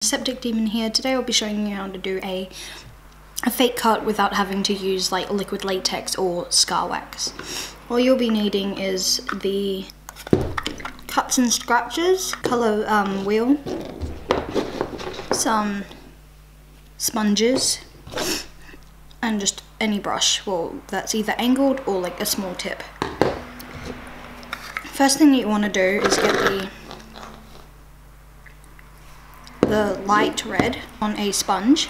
Septic Demon here. Today I'll be showing you how to do a fake cut without having to use like liquid latex or scar wax. All you'll be needing is the cuts and scratches, color wheel, some sponges, and just any brush, well that's either angled or like a small tip. First thing you want to do is get the light red on a sponge.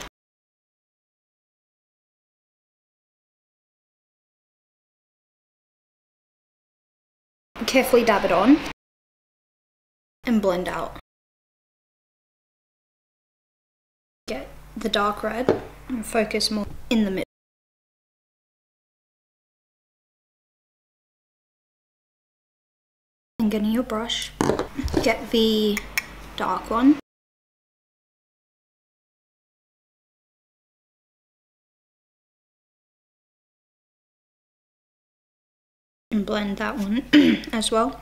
Carefully dab it on and blend out. Get the dark red and focus more in the middle. And getting your brush, get the dark one. And blend that one as well.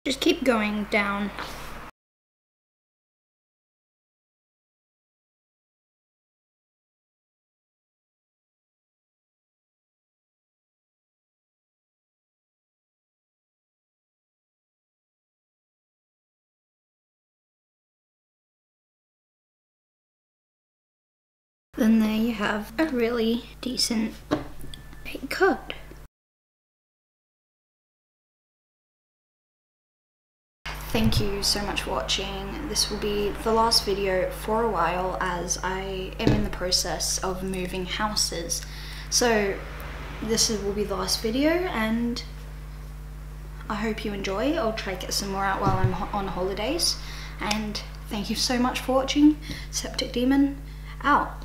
Just keep going down. Then there you have a really decent fake cut. Thank you so much for watching. This will be the last video for a while as I am in the process of moving houses. So this will be the last video and I hope you enjoy. I'll try to get some more out while I'm on holidays. And thank you so much for watching. Septic Demon out.